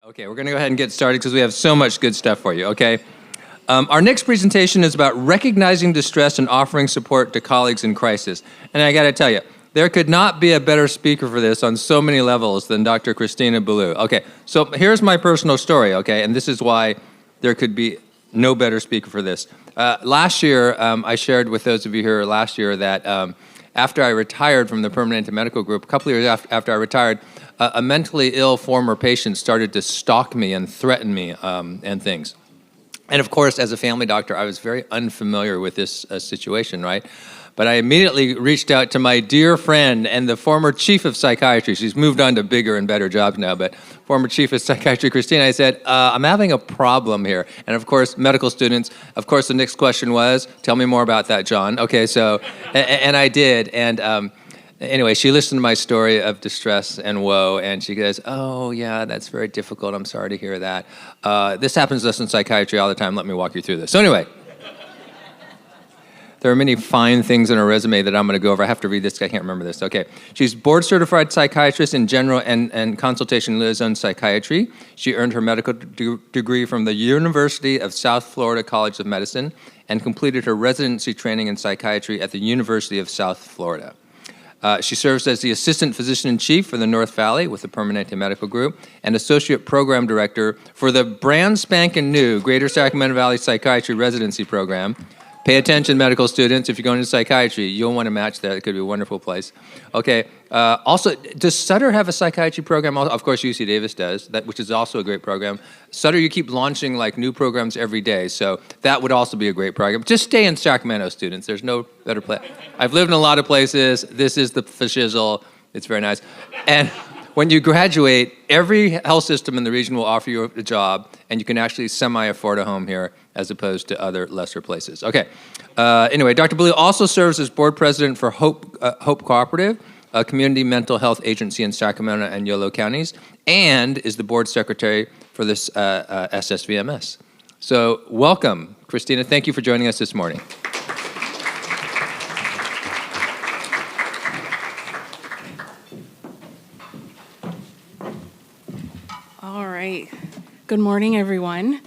Okay, we're going to go ahead and get started because we have so much good stuff for you, okay? Our next presentation is about recognizing distress and offering support to colleagues in crisis. And I got to tell you, there could not be a better speaker for this on so many levels than Dr. Christina Bilyeu. Okay, so here's my personal story, okay? And this is why there could be no better speaker for this. Last year, I shared with those of you here last year that after I retired from the Permanente Medical Group, a couple of years after I retired, a mentally ill former patient started to stalk me and threaten me and things. And of course, as a family doctor, I was very unfamiliar with this situation, right? But I immediately reached out to my dear friend and the former chief of psychiatry. She's moved on to bigger and better jobs now, but former chief of psychiatry, Christina. I said, I'm having a problem here. And of course, medical students, of course, the next question was, tell me more about that, John. Okay, so, and I did. And anyway, she listened to my story of distress and woe, and she goes, oh, yeah, that's very difficult. I'm sorry to hear that. This happens to us in psychiatry all the time. Let me walk you through this. So anyway, there are many fine things in her resume that I'm going to go over. I have to read this. I can't remember this. Okay. She's board-certified psychiatrist in general and consultation liaison psychiatry. She earned her medical degree from the University of South Florida College of Medicine and completed her residency training in psychiatry at the University of South Florida. She serves as the Assistant Physician-in-Chief for the North Valley with the Permanente Medical Group and Associate Program Director for the brand spanking new Greater Sacramento Valley Psychiatry Residency Program. Pay attention, medical students. If you're going to psychiatry, you'll want to match that. It could be a wonderful place. Okay. Also, does Sutter have a psychiatry program? Of course, UC Davis does, which is also a great program. Sutter, you keep launching like new programs every day, so that would also be a great program. Just stay in Sacramento, students. There's no better place. I've lived in a lot of places. This is the shizzle. It's very nice. And when you graduate, every health system in the region will offer you a job, and you can actually semi-afford a home here as opposed to other lesser places. Okay. Anyway, Dr. Bilyeu also serves as board president for Hope Cooperative, a community mental health agency in Sacramento and Yolo counties, and is the board secretary for this SSVMS. So welcome, Christina. Thank you for joining us this morning. All right. Good morning, everyone.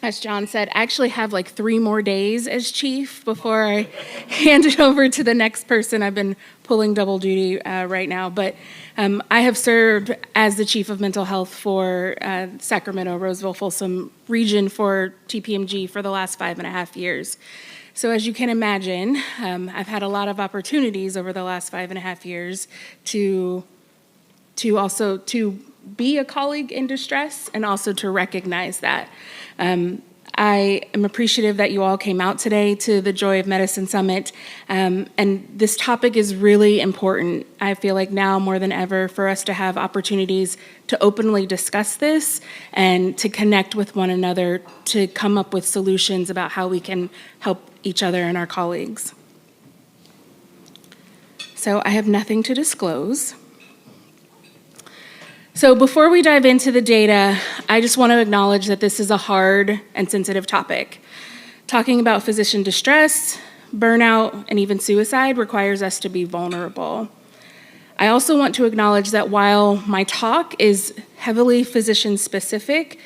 As John said, I actually have like 3 more days as chief before I hand it over to the next person. I've been pulling double duty right now, but I have served as the chief of mental health for Sacramento, Roseville, Folsom region for TPMG for the last 5.5 years. So as you can imagine, I've had a lot of opportunities over the last 5.5 years to be a colleague in distress and also to recognize that. I am appreciative that you all came out today to the Joy of Medicine Summit, and this topic is really important. I feel like now more than ever for us to have opportunities to openly discuss this and to connect with one another to come up with solutions about how we can help each other and our colleagues. So I have nothing to disclose. So before we dive into the data, I just want to acknowledge that this is a hard and sensitive topic. Talking about physician distress, burnout, and even suicide requires us to be vulnerable. I also want to acknowledge that while my talk is heavily physician-specific,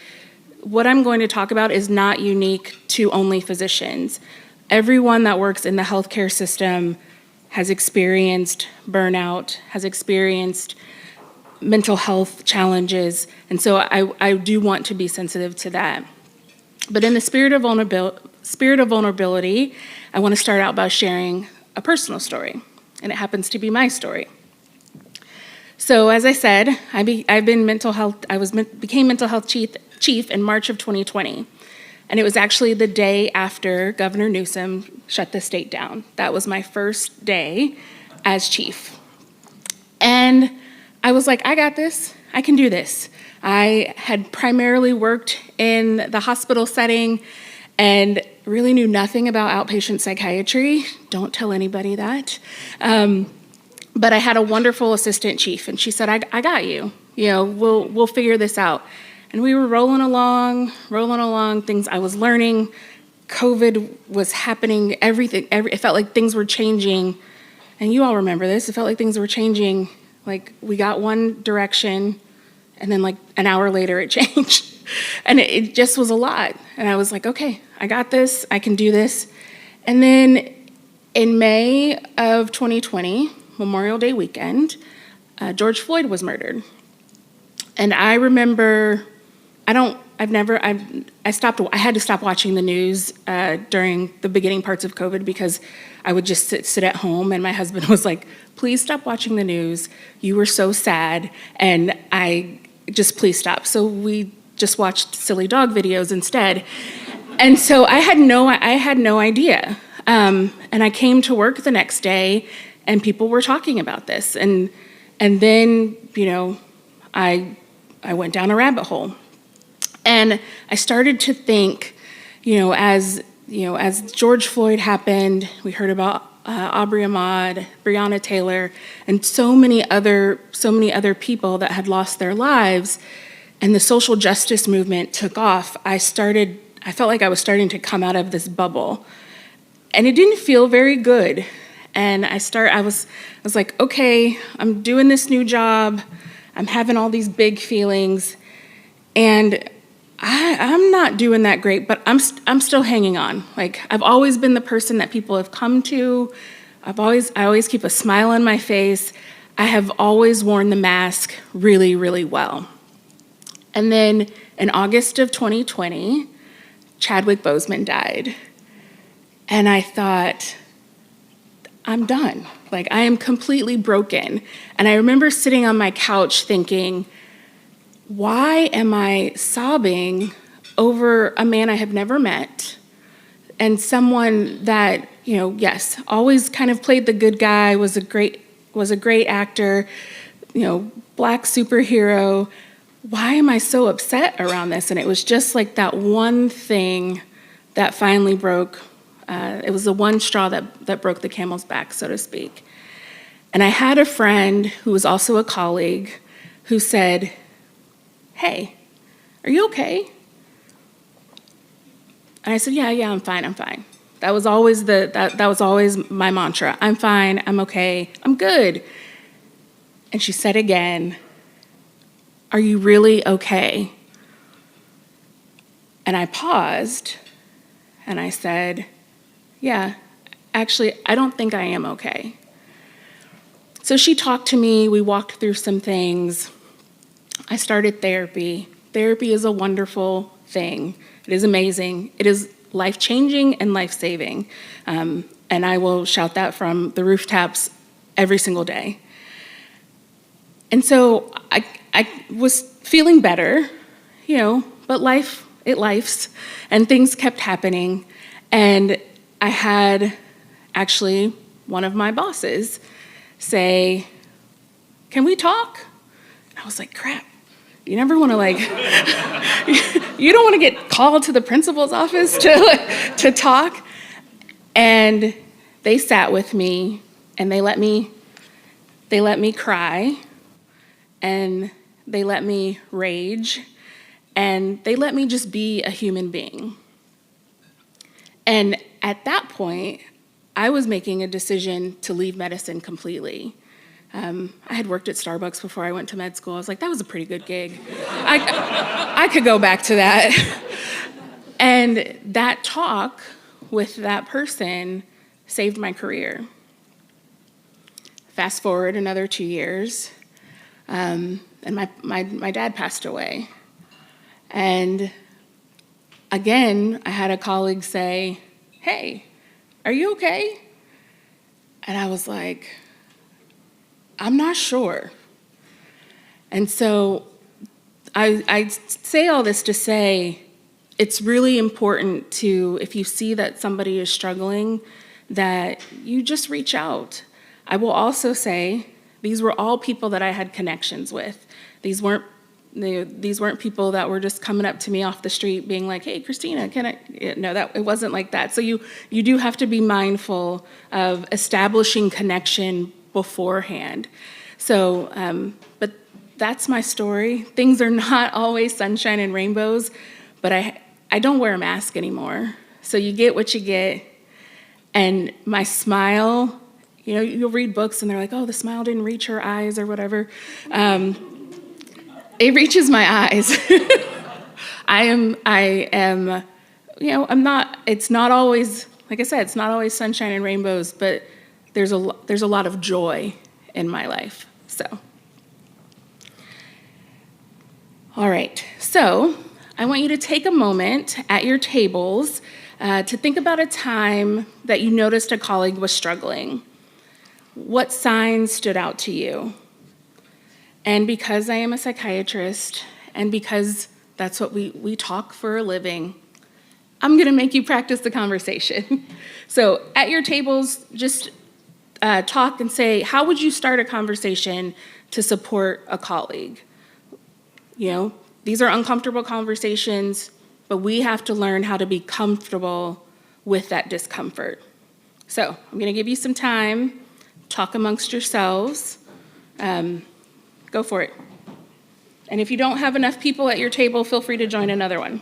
what I'm going to talk about is not unique to only physicians. Everyone that works in the healthcare system has experienced burnout, has experienced mental health challenges, and so I do want to be sensitive to that. But in the spirit of vulnerability, I want to start out by sharing a personal story, and it happens to be my story. So as I said, became mental health chief in March of 2020, and it was actually the day after Governor Newsom shut the state down. That was my first day as chief. And I was like, I got this, I can do this. I had primarily worked in the hospital setting and really knew nothing about outpatient psychiatry. Don't tell anybody that. But I had a wonderful assistant chief, and she said, I got you. We'll figure this out. And we were rolling along, things I was learning. COVID was happening, it felt like things were changing. And you all remember this, it felt like things were changing. Like we got one direction And then like an hour later, it changed. And it just was a lot. And I was like, okay, I got this. I can do this. And then in May of 2020, Memorial Day weekend, George Floyd was murdered. And I remember, I had to stop watching the news during the beginning parts of COVID because I would just sit at home, and my husband was like, please stop watching the news. You were so sad, and please stop. So we just watched silly dog videos instead. And so I had no idea. And I came to work the next day, and people were talking about this. And then, I went down a rabbit hole. And I started to think, as George Floyd happened, we heard about Aubrey Ahmaud, Breonna Taylor, and so many other people that had lost their lives, and the social justice movement took off. I felt like I was starting to come out of this bubble, and it didn't feel very good. And I was like, okay, I'm doing this new job, I'm having all these big feelings, and I'm not doing that great, but I'm still hanging on. Like, I've always been the person that people have come to. I always keep a smile on my face. I have always worn the mask really, really well. And then in August of 2020, Chadwick Boseman died. And I thought, I'm done. Like, I am completely broken. And I remember sitting on my couch thinking, why am I sobbing over a man I have never met and someone that, yes, always kind of played the good guy, was a great actor, Black superhero. Why am I so upset around this? And it was just like that one thing that finally broke. It was the one straw that broke the camel's back, so to speak. And I had a friend who was also a colleague who said, hey, are you okay? And I said, yeah, I'm fine. That was always that was always my mantra. I'm fine, I'm okay, I'm good. And she said again, are you really okay? And I paused, and I said, yeah, actually, I don't think I am okay. So she talked to me, we walked through some things. I started therapy. Therapy is a wonderful thing. It is amazing. It is life-changing and life-saving. And I will shout that from the rooftops every single day. And so I was feeling better, but life's, and things kept happening. And I had actually one of my bosses say, can we talk? And I was like, crap. You never want to you don't want to get called to the principal's office to talk. And they sat with me and they let me cry, and they let me rage, and they let me just be a human being. And at that point, I was making a decision to leave medicine completely. I had worked at Starbucks before I went to med school. I was like, that was a pretty good gig. I could go back to that. And that talk with that person saved my career. Fast forward another 2 years, and my dad passed away. And again, I had a colleague say, hey, are you okay? And I was like, I'm not sure. And so I say all this to say it's really important to, if you see that somebody is struggling, that you just reach out. I will also say these were all people that I had connections with. These weren't people that were just coming up to me off the street being like, hey, Christina, can I? No, it wasn't like that. So you do have to be mindful of establishing connection beforehand. So, but that's my story. Things are not always sunshine and rainbows, but I don't wear a mask anymore. So you get what you get. And my smile, you'll read books and they're like, oh, the smile didn't reach her eyes or whatever. it reaches my eyes. I am, I'm not, it's not always, like I said, it's not always sunshine and rainbows, but there's a lot of joy in my life, so. All right, so I want you to take a moment at your tables to think about a time that you noticed a colleague was struggling. What signs stood out to you? And because I am a psychiatrist, and because that's what we talk for a living, I'm gonna make you practice the conversation. So at your tables, just talk and say, how would you start a conversation to support a colleague? These are uncomfortable conversations, but we have to learn how to be comfortable with that discomfort. So I'm gonna give you some time, talk amongst yourselves. Go for it. And if you don't have enough people at your table, feel free to join another one.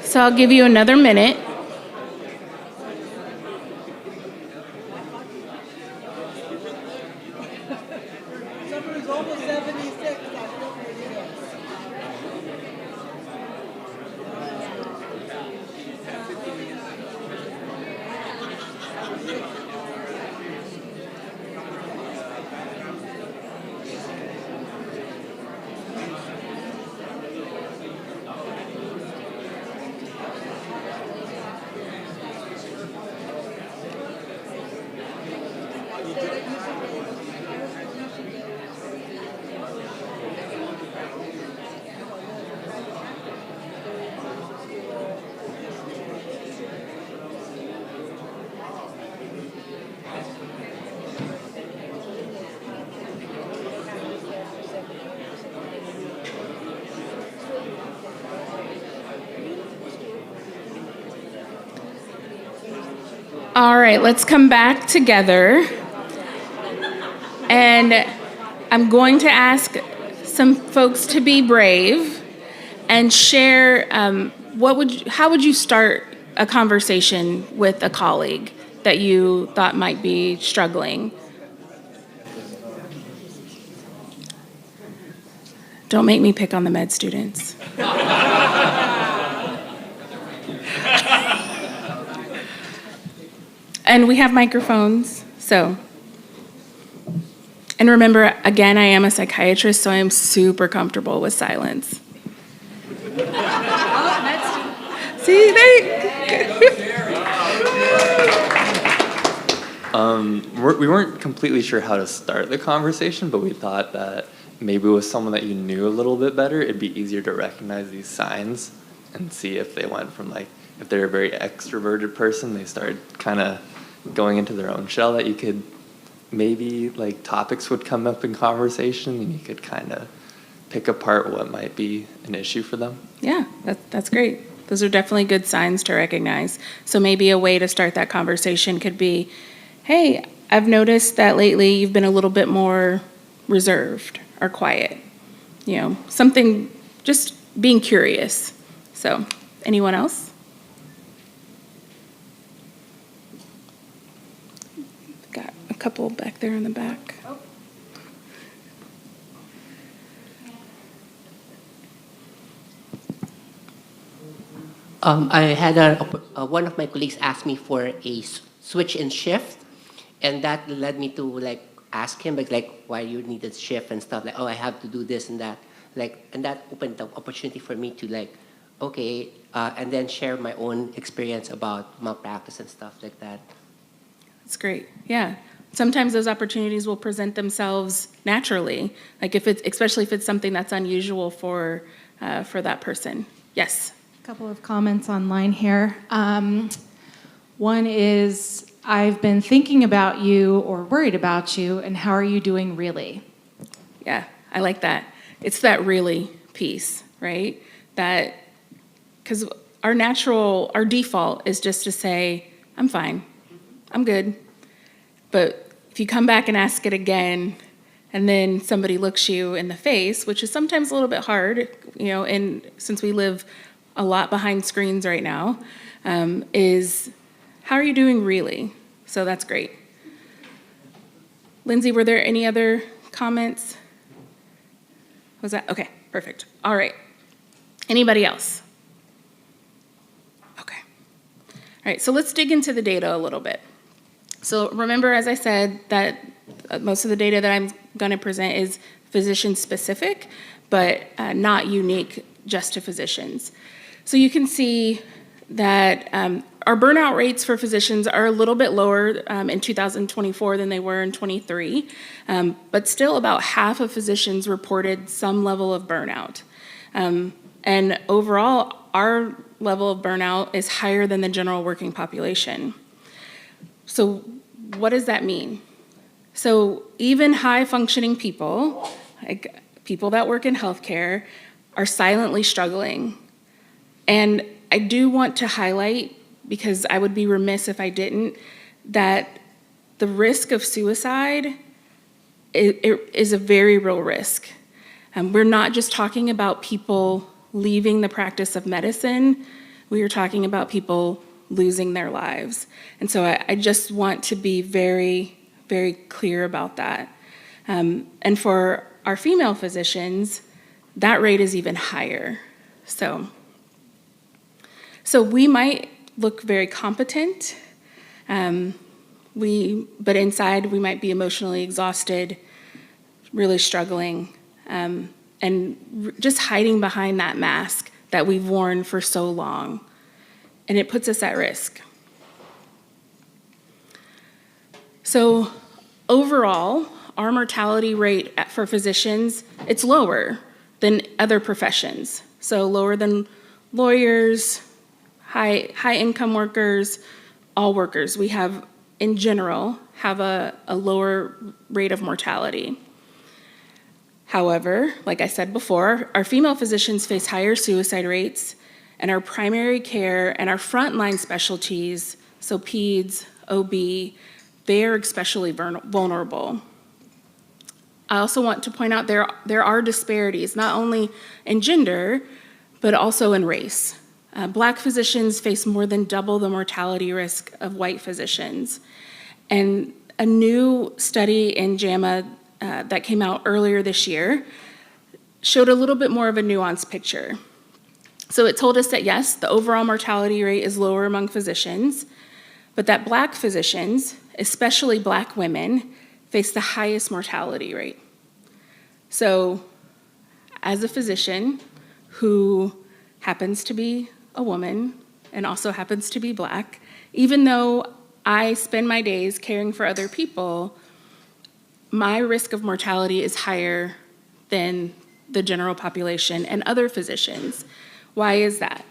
So I'll give you another minute. Somebody's almost 76. All right, let's come back together. And I'm going to ask some folks to be brave and share how would you start a conversation with a colleague that you thought might be struggling? Don't make me pick on the med students. And we have microphones, so. And remember, again, I am a psychiatrist, so I am super comfortable with silence. See, we weren't completely sure how to start the conversation, but we thought that maybe with someone that you knew a little bit better, it'd be easier to recognize these signs and see if they went from if they're a very extroverted person, they started kind of going into their own shell, that you could maybe topics would come up in conversation and you could kind of pick apart what might be an issue for them. Yeah, that's great. Those are definitely good signs to recognize. So maybe a way to start that conversation could be, hey, I've noticed that lately you've been a little bit more reserved or quiet. Something, just being curious. So, anyone else? Got a couple back there in the back. I had one of my colleagues asked me for a switch in shift, and that led me to ask him why you needed shift and stuff, I have to do this and that, and that opened the opportunity for me to okay, and then share my own experience about malpractice and stuff like that. That's great. Yeah. Sometimes those opportunities will present themselves naturally, especially if it's something that's unusual for that person. Yes. Couple of comments online here. One is, I've been thinking about you or worried about you, and how are you doing really? Yeah, I like that. It's that really piece, right? That, because our default is just to say, I'm fine, I'm good. But if you come back and ask it again, and then somebody looks you in the face, which is sometimes a little bit hard, and since we live a lot behind screens right now, is how are you doing really? So that's great. Lindsay, were there any other comments? Was that, okay, perfect. All right. Anybody else? Okay. All right, so let's dig into the data a little bit. So remember, as I said, that most of the data that I'm gonna present is physician-specific, but not unique just to physicians. So you can see that our burnout rates for physicians are a little bit lower in 2024 than they were in 23, but still about half of physicians reported some level of burnout. And overall, our level of burnout is higher than the general working population. So what does that mean? So even high-functioning people, like people that work in healthcare, are silently struggling. And I do want to highlight, because I would be remiss if I didn't, that the risk of suicide is a very real risk. We're not just talking about people leaving the practice of medicine, we are talking about people losing their lives. And so I just want to be very, very clear about that. And for our female physicians, that rate is even higher. So we might look very competent, but inside we might be emotionally exhausted, really struggling, and just hiding behind that mask that we've worn for so long. And it puts us at risk. So overall, our mortality rate for physicians, it's lower than other professions. So lower than lawyers, high income workers, all workers. We have, in general, have a lower rate of mortality. However, like I said before, our female physicians face higher suicide rates, and our primary care and our frontline specialties, so peds, OB, they are especially vulnerable. I also want to point out there are disparities, not only in gender, but also in race. Black physicians face more than double the mortality risk of white physicians. And a new study in JAMA that came out earlier this year showed a little bit more of a nuanced picture. So it told us that yes, the overall mortality rate is lower among physicians, but that Black physicians, especially Black women, face the highest mortality rate. So as a physician who happens to be a woman and also happens to be Black, even though I spend my days caring for other people, my risk of mortality is higher than the general population and other physicians. Why is that?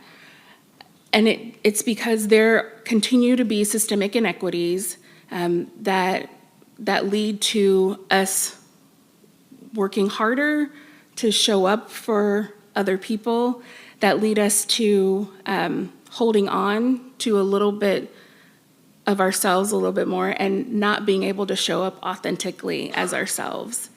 And it's because there continue to be systemic inequities that lead to us working harder to show up for other people, that lead us to holding on to a little bit of ourselves a little bit more and not being able to show up authentically as ourselves.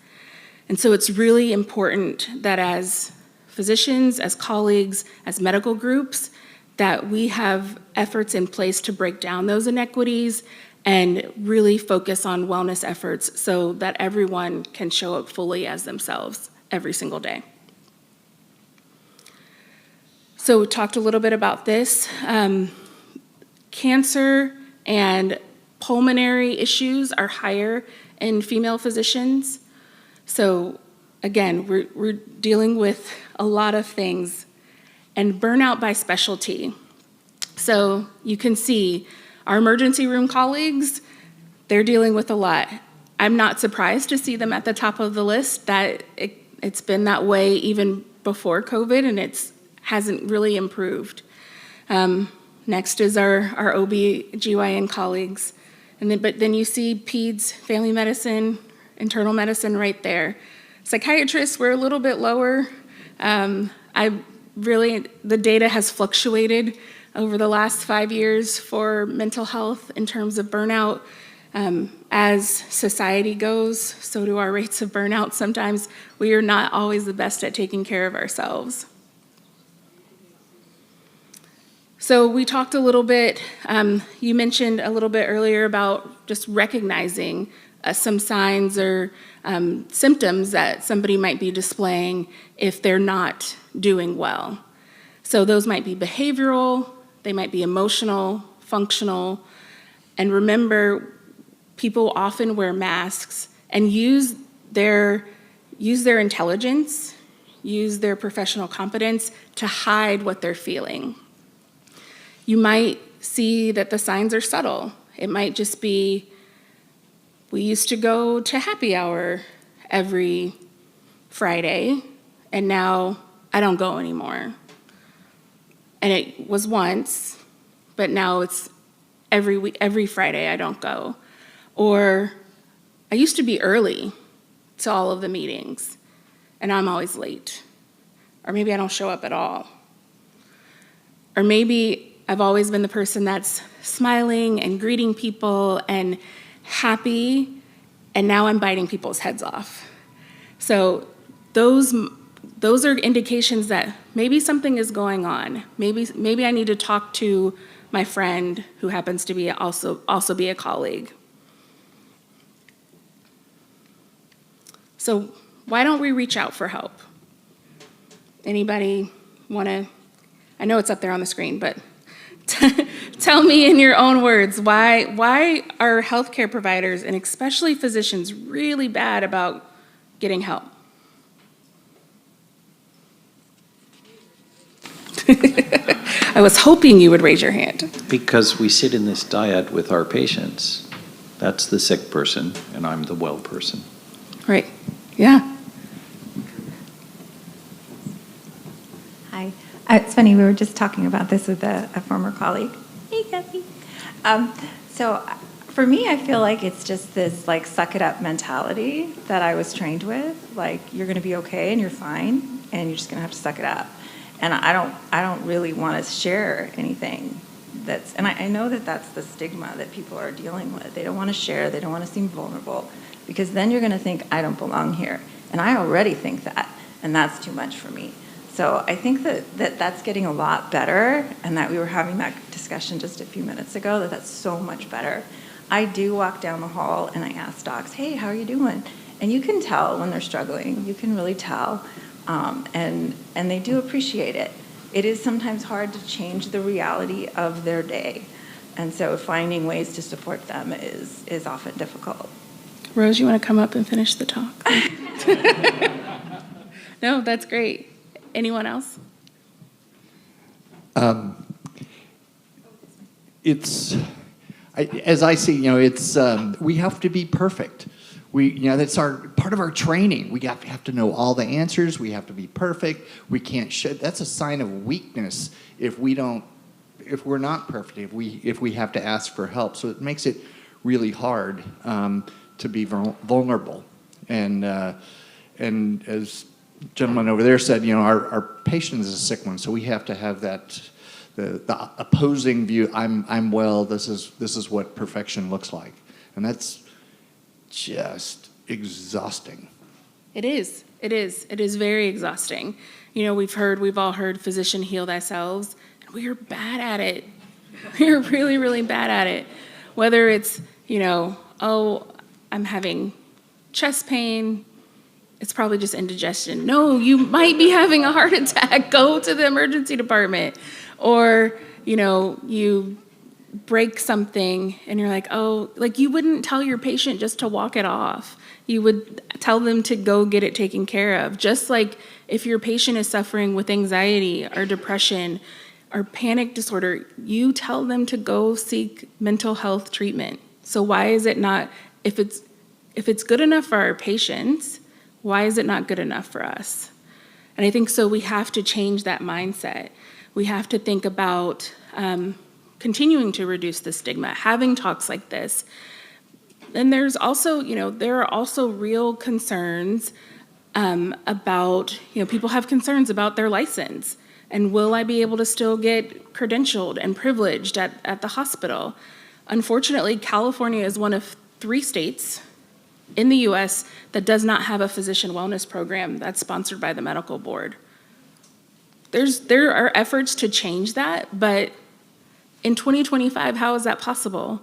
And so it's really important that as physicians, as colleagues, as medical groups, that we have efforts in place to break down those inequities and really focus on wellness efforts so that everyone can show up fully as themselves every single day. So we talked a little bit about this. Cancer and pulmonary issues are higher in female physicians. So again, we're dealing with a lot of things. And burnout by specialty. So you can see our emergency room colleagues, they're dealing with a lot. I'm not surprised to see them at the top of the list. That it's been that way even before COVID, and it hasn't really improved. Next is our OB/GYN colleagues. But then you see peds, family medicine, internal medicine right there. Psychiatrists, we're a little bit lower. The data has fluctuated over the last 5 years for mental health in terms of burnout. As society goes, so do our rates of burnout. Sometimes we are not always the best at taking care of ourselves. So we talked a little bit, you mentioned a little bit earlier about just recognizing some signs or symptoms that somebody might be displaying if they're not doing well. So those might be behavioral, they might be emotional, functional, and remember, people often wear masks and use their intelligence, use their professional competence to hide what they're feeling. You might see that the signs are subtle. It might just be, we used to go to happy hour every Friday, and now I don't go anymore. And it was once, but now it's every Friday I don't go. Or I used to be early to all of the meetings, and I'm always late. Or maybe I don't show up at all. Or maybe I've always been the person that's smiling and greeting people and happy, and now I'm biting people's heads off. So those are indications that maybe something is going on. Maybe I need to talk to my friend who happens to be also be a colleague. So why don't we reach out for help? Anybody want to? I know it's up there on the screen, but tell me in your own words, why are healthcare providers, and especially physicians, really bad about getting help? I was hoping you would raise your hand. Because we sit in this dyad with our patients. That's the sick person, and I'm the well person. Right. Yeah. Hi. It's funny, we were just talking about this with a former colleague. Hey, Kathy. So for me, I feel like it's just this like suck it up mentality that I was trained with. Like, you're going to be okay and you're fine, and you're just going to have to suck it up. And I don't really want to share anything and I know that that's the stigma that people are dealing with. They don't want to share, they don't want to seem vulnerable, because then you're going to think, I don't belong here. And I already think that, and that's too much for me. So I think that's getting a lot better, and that we were having that discussion just a few minutes ago, that's so much better. I do walk down the hall and I ask docs, hey, how are you doing? And you can tell when they're struggling. You can really tell. And they do appreciate it. It is sometimes hard to change the reality of their day. And so finding ways to support them is often difficult. Rose, you want to come up and finish the talk? No, that's great. Anyone else? As I see, we have to be perfect. That's part of our training. We have to know all the answers. We have to be perfect. We can't that's a sign of weakness if we're not perfect, if we have to ask for help. So it makes it really hard to be vulnerable. And as gentleman over there said, our patient is a sick one, so we have to have that, the opposing view. I'm well. This is what perfection looks like, and that's just exhausting. It is. It is. It is very exhausting. We've all heard physician heal thyself, and we are bad at it. We are really, really bad at it. Whether it's, oh, I'm having chest pain, it's probably just indigestion. No, you might be having a heart attack. Go to the emergency department. Or, you break something and you're like, oh, like you wouldn't tell your patient just to walk it off. You would tell them to go get it taken care of. Just like if your patient is suffering with anxiety or depression or panic disorder, you tell them to go seek mental health treatment. So why is it not, if it's good enough for our patients, why is it not good enough for us? And I think so we have to change that mindset. We have to think about continuing to reduce the stigma, having talks like this. And there's also, there are also real concerns about, people have concerns about their license. And will I be able to still get credentialed and privileged at the hospital? Unfortunately, California is one of 3 states in the US that does not have a physician wellness program that's sponsored by the medical board. There are efforts to change that, but in 2025, how is that possible?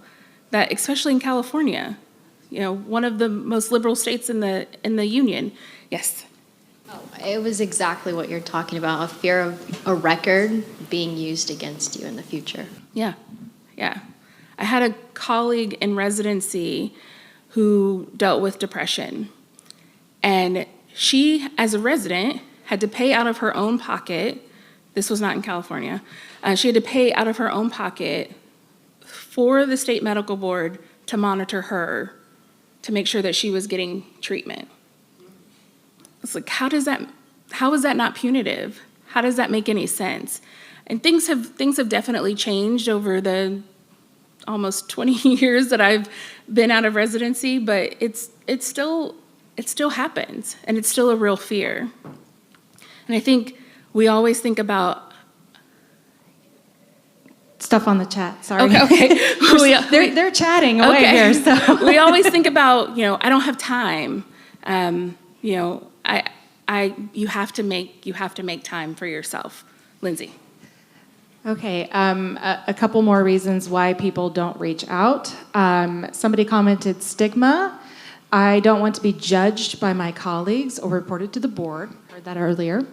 That, especially in California, one of the most liberal states in the union. Yes. Oh, it was exactly what you're talking about, a fear of a record being used against you in the future. Yeah. I had a colleague in residency who dealt with depression, and she, as a resident, had to pay out of her own pocket. This was not in California. She had to pay out of her own pocket for the state medical board to monitor her, to make sure that she was getting treatment. It's like, how is that not punitive? How does that make any sense? And things have definitely changed over the almost 20 years that I've been out of residency, but it still happens, and it's still a real fear. And I think we always think about Stuff on the chat, sorry. Okay. They're chatting away here, so. We always think about, I don't have time. You have to make time for yourself. Lindsay. Okay, a couple more reasons why people don't reach out. Somebody commented stigma. I don't want to be judged by my colleagues or reported to the board. Heard that earlier.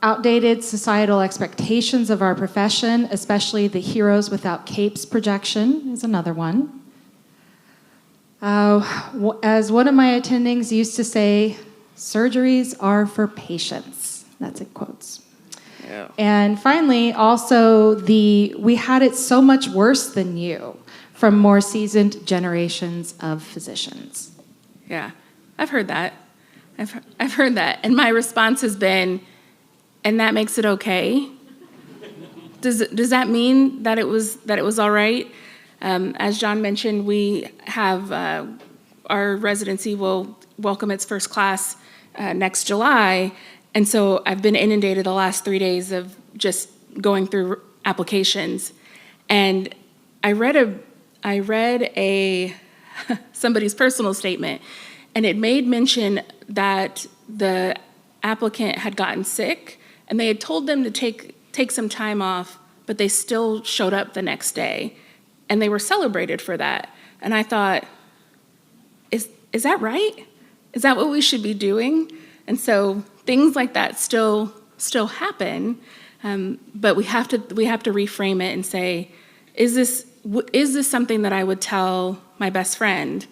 Outdated societal expectations of our profession, especially the heroes without capes projection is another one. As one of my attendings used to say, surgeries are for patients. That's in quotes. Yeah. And finally, also we had it so much worse than you from more seasoned generations of physicians. Yeah, I've heard that. I've heard that, and my response has been, and that makes it okay. Does that mean that it was all right? As John mentioned, we have our residency will welcome its first class next July, and so I've been inundated the last 3 days of just going through applications, and I read a somebody's personal statement, and it made mention that the applicant had gotten sick, and they had told them to take some time off, but they still showed up the next day, and they were celebrated for that. And I thought, is that right? Is that what we should be doing? And so things like that still happen, but we have to reframe it and say, is this something that I would tell my best friend,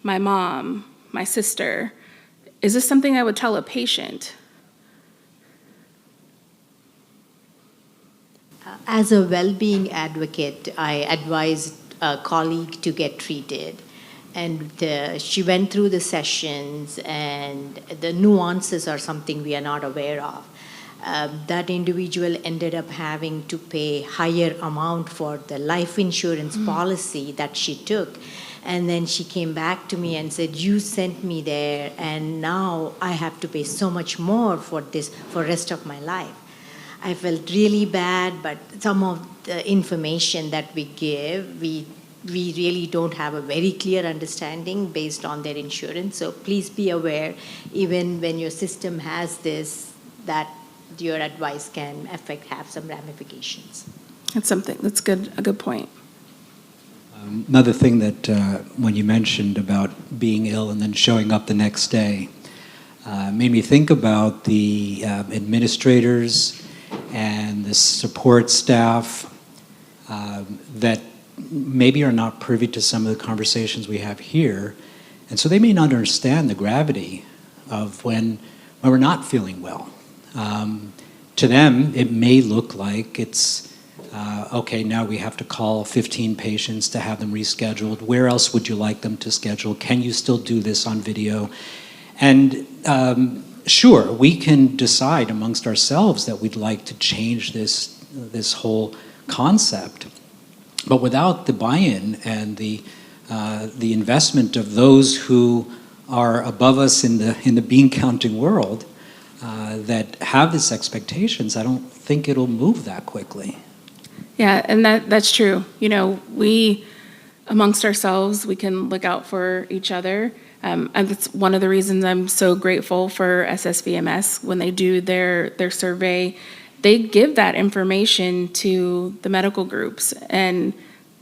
my mom, my sister? Is this something I would tell a patient? As a well-being advocate, I advised a colleague to get treated. And she went through the sessions, and the nuances are something we are not aware of. That individual ended up having to pay higher amount for the life insurance policy that she took. And then she came back to me and said, you sent me there, and now I have to pay so much more for this for rest of my life. I felt really bad, but some of the information that we give, we really don't have a very clear understanding based on their insurance. So please be aware, even when your system has this, that your advice can have some ramifications. That's good, a good point. Another thing that when you mentioned about being ill and then showing up the next day, made me think about the administrators and the support staff that maybe are not privy to some of the conversations we have here, and so they may not understand the gravity of when we're not feeling well. To them, it may look like it's, okay, now we have to call 15 patients to have them rescheduled. Where else would you like them to schedule? Can you still do this on video? And sure, we can decide amongst ourselves that we'd like to change this whole concept. But without the buy-in and the investment of those who are above us in the bean counting world that have these expectations, I don't think it'll move that quickly. Yeah, and that's true. You know, we amongst ourselves, we can look out for each other. And that's one of the reasons I'm so grateful for SSVMS. When they do their survey, they give that information to the medical groups and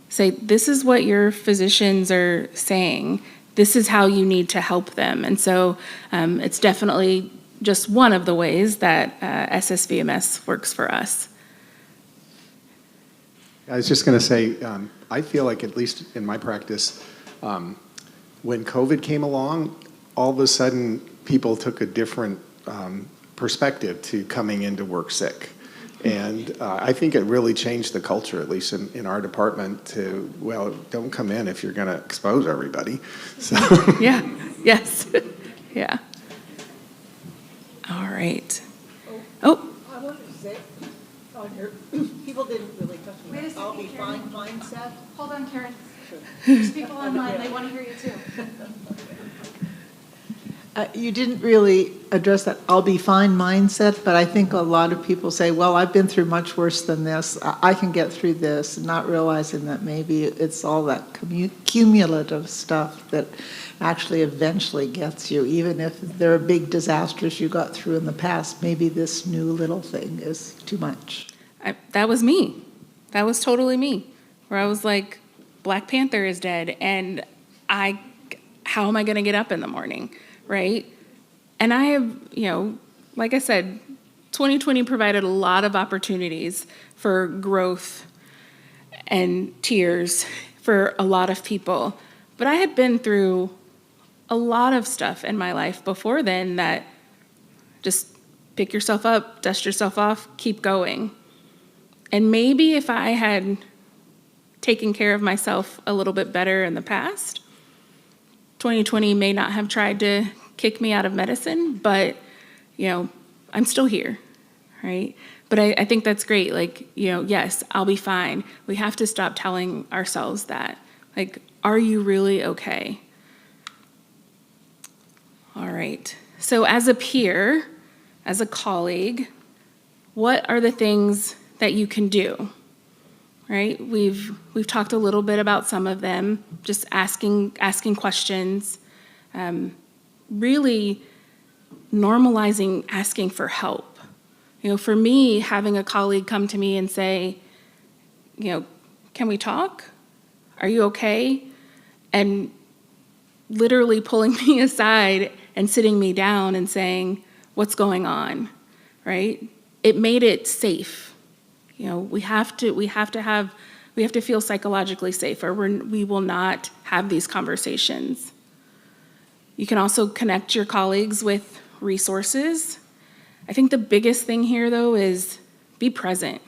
say, this is what your physicians are saying. This is how you need to help them. And so it's definitely just one of the ways that SSVMS works for us. I was just going to say, I feel like, at least in my practice, when COVID came along, all of a sudden people took a different perspective to coming into work sick. And I think it really changed the culture, at least in our department, to, well, don't come in if you're going to expose everybody. So. Yeah, yes, yeah. All right. Oh. I wanted to say, on your, people didn't really touch me. Wait a second, I'll be Karen. fine mindset. Hold on, Karen. There's people online, they want to hear you too. You didn't really address that I'll be fine mindset, but I think a lot of people say, well, I've been through much worse than this. I can get through this, not realizing that maybe it's all that cumulative stuff that actually eventually gets you. Even if there are big disasters you got through in the past, maybe this new little thing is too much. That was me. That was totally me. Where I was like, Black Panther is dead, and how am I going to get up in the morning? Right? And I have, like I said, 2020 provided a lot of opportunities for growth and tears for a lot of people. But I had been through a lot of stuff in my life before then that just pick yourself up, dust yourself off, keep going. And maybe if I had taken care of myself a little bit better in the past, 2020 may not have tried to kick me out of medicine, but, I'm still here, right? But I think that's great. Like, yes, I'll be fine. We have to stop telling ourselves that. Like, are you really okay? All right. So as a peer, as a colleague, what are the things that you can do? Right? We've talked a little bit about some of them, just asking questions, really normalizing asking for help. For me, having a colleague come to me and say, can we talk? Are you okay? And literally pulling me aside and sitting me down and saying, what's going on, right? It made it safe. We have to feel psychologically safe, or we will not have these conversations. You can also connect your colleagues with resources. I think the biggest thing here, though, is be present,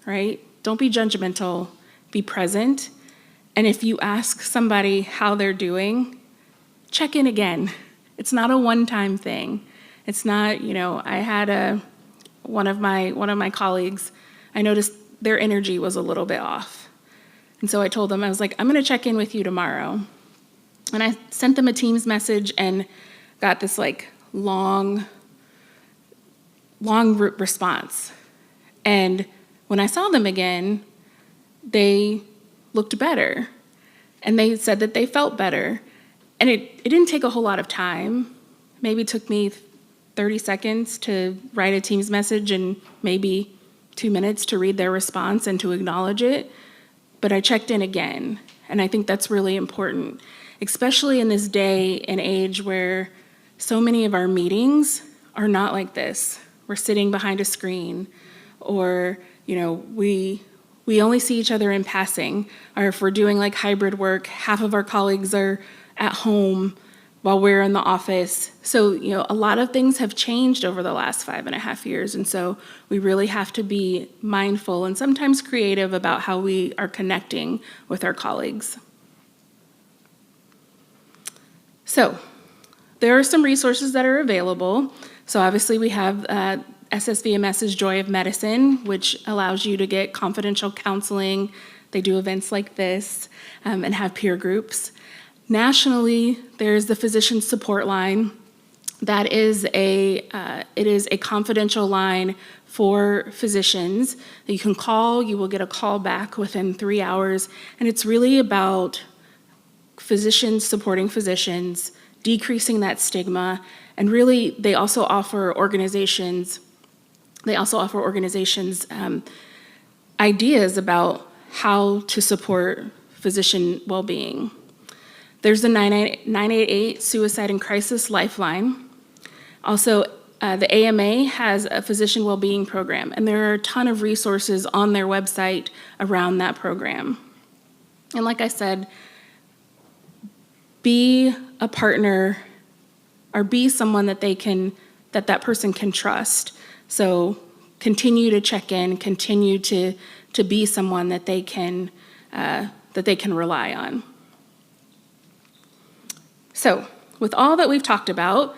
right? Don't be judgmental, be present. And if you ask somebody how they're doing, check in again. It's not a one-time thing. It's not, I had one of my colleagues, I noticed their energy was a little bit off. And so I told them, I was like, I'm going to check in with you tomorrow. And I sent them a Teams message and got this like long response. And when I saw them again, they looked better. And they said that they felt better. And it didn't take a whole lot of time. Maybe it took me 30 seconds to write a Teams message and maybe 2 minutes to read their response and to acknowledge it. But I checked in again. And I think that's really important, especially in this day and age where so many of our meetings are not like this. We're sitting behind a screen, or we only see each other in passing, or if we're doing like hybrid work, half of our colleagues are at home while we're in the office. So, a lot of things have changed over the last 5.5 years. And so we really have to be mindful and sometimes creative about how we are connecting with our colleagues. So there are some resources that are available. So obviously we have SSVMS's Joy of Medicine, which allows you to get confidential counseling. They do events like this and have peer groups. Nationally, there's the Physician Support Line. That is it is a confidential line for physicians that you can call. You will get a call back within 3 hours, and it's really about physicians supporting physicians, decreasing that stigma, and really they also offer organizations ideas about how to support physician well-being. There's the 988 Suicide and Crisis Lifeline. Also, the AMA has a physician well-being program, and there are a ton of resources on their website around that program. And like I said, be a partner or be someone that that person can trust. So continue to check in, continue to be someone that they can rely on. So, with all that we've talked about,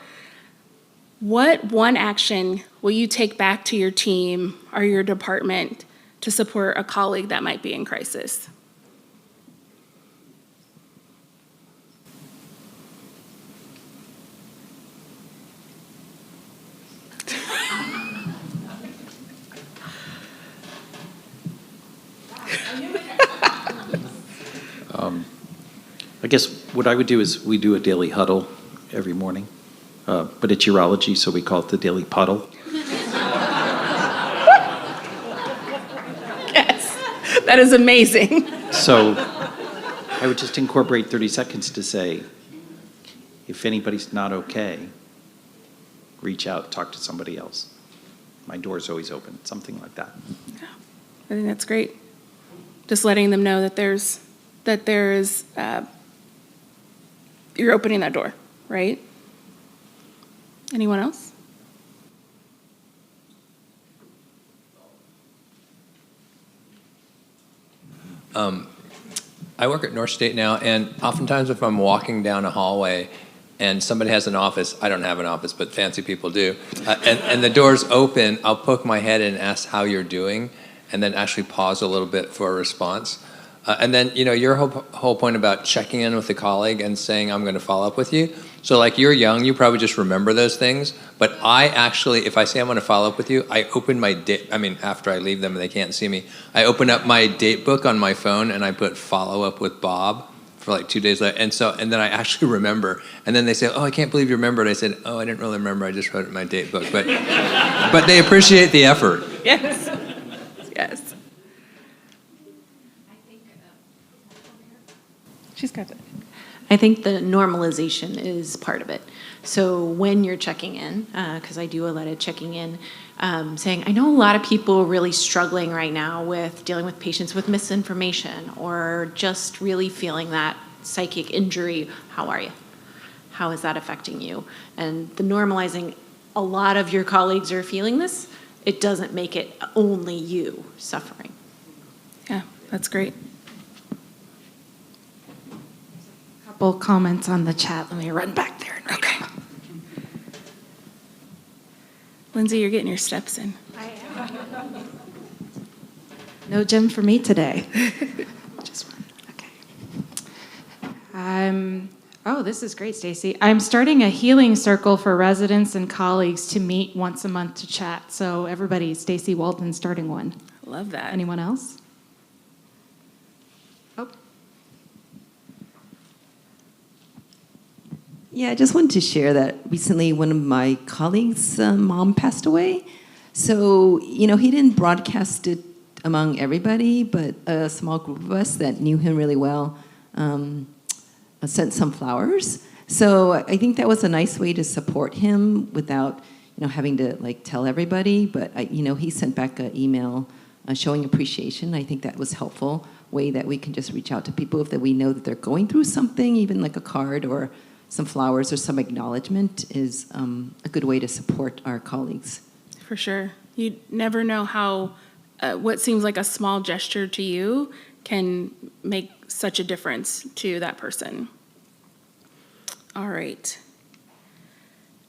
what one action will you take back to your team or your department to support a colleague that might be in crisis? I guess what I would do is we do a daily huddle every morning, but it's urology, so we call it the daily puddle. Yes, that is amazing. So I would just incorporate 30 seconds to say, if anybody's not okay, reach out, talk to somebody else. My door's always open, something like that. Yeah, I think that's great. Just letting them know that you're opening that door, right? Anyone else? I work at North State now, and oftentimes if I'm walking down a hallway and somebody has an office, I don't have an office, but fancy people do, and the door's open, I'll poke my head in and ask how you're doing, and then actually pause a little bit for a response. And then, your whole point about checking in with a colleague and saying, I'm going to follow up with you. So like you're young, you probably just remember those things. But I actually, if I say I'm going to follow up with you, I open my after I leave them and they can't see me, I open up my date book on my phone and I put follow up with Bob for like 2 days later. And then I actually remember. And then they say, oh, I can't believe you remembered. I said, oh, I didn't really remember. I just wrote it in my date book. But they appreciate the effort. Yes. Yes. She's got it. I think the normalization is part of it. So when you're checking in, because I do a lot of checking in, saying, I know a lot of people are really struggling right now with dealing with patients with misinformation or just really feeling that psychic injury. How are you? How is that affecting you? And the normalizing, a lot of your colleagues are feeling this. It doesn't make it only you suffering. Yeah, that's great. Couple comments on the chat. Let me run back there. Okay. Lindsay, you're getting your steps in. No gym for me today. Just one. Oh, this is great, Stacy. I'm starting a healing circle for residents and colleagues to meet once a month to chat. So everybody, Stacy Walton starting one. Love that. Anyone else? Oh. Yeah, I just wanted to share that recently one of my colleagues' mom passed away. So, he didn't broadcast it among everybody, but a small group of us that knew him really well sent some flowers. So I think that was a nice way to support him without, having to tell everybody. But he sent back an email showing appreciation. I think that was helpful way that we can just reach out to people if that we know that they're going through something, even like a card or some flowers or some acknowledgement is a good way to support our colleagues. For sure. You never know how what seems like a small gesture to you can make such a difference to that person. All right.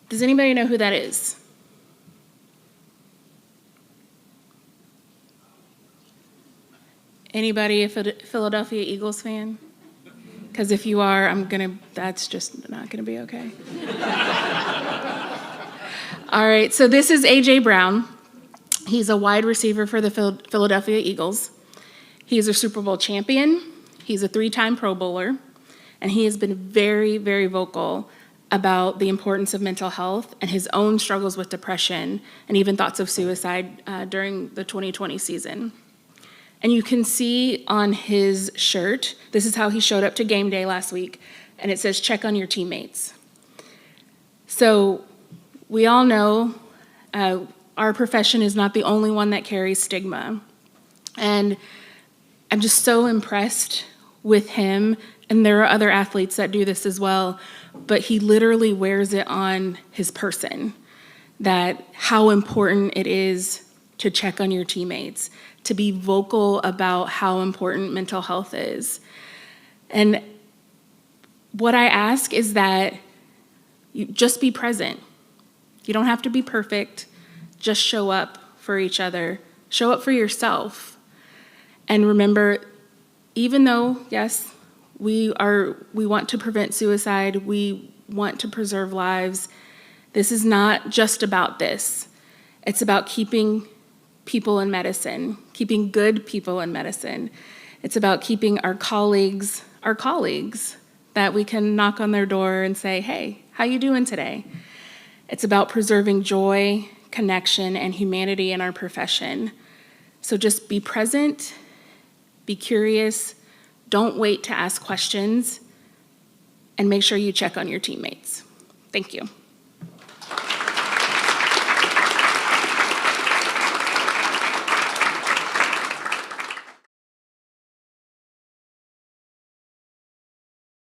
Does anybody know who that is? Anybody a Philadelphia Eagles fan? Because if you are, that's just not gonna be okay. All right, so this is A.J. Brown. He's a wide receiver for the Philadelphia Eagles. He is a Super Bowl champion. He's a 3-time Pro Bowler. And he has been very, very vocal about the importance of mental health and his own struggles with depression and even thoughts of suicide during the 2020 season. And you can see on his shirt, this is how he showed up to game day last week, and it says, "Check on your teammates." So we all know our profession is not the only one that carries stigma. And I'm just so impressed with him, and there are other athletes that do this as well, but he literally wears it on his person, that how important it is to check on your teammates, to be vocal about how important mental health is. And what I ask is that you just be present. You don't have to be perfect. Just show up for each other. Show up for yourself. And remember, even though, yes, we want to prevent suicide, we want to preserve lives, this is not just about this. It's about keeping people in medicine, keeping good people in medicine. It's about keeping our colleagues, that we can knock on their door and say, "Hey, how you doing today?" It's about preserving joy, connection, and humanity in our profession. So just be present, be curious, don't wait to ask questions, and make sure you check on your teammates. Thank you.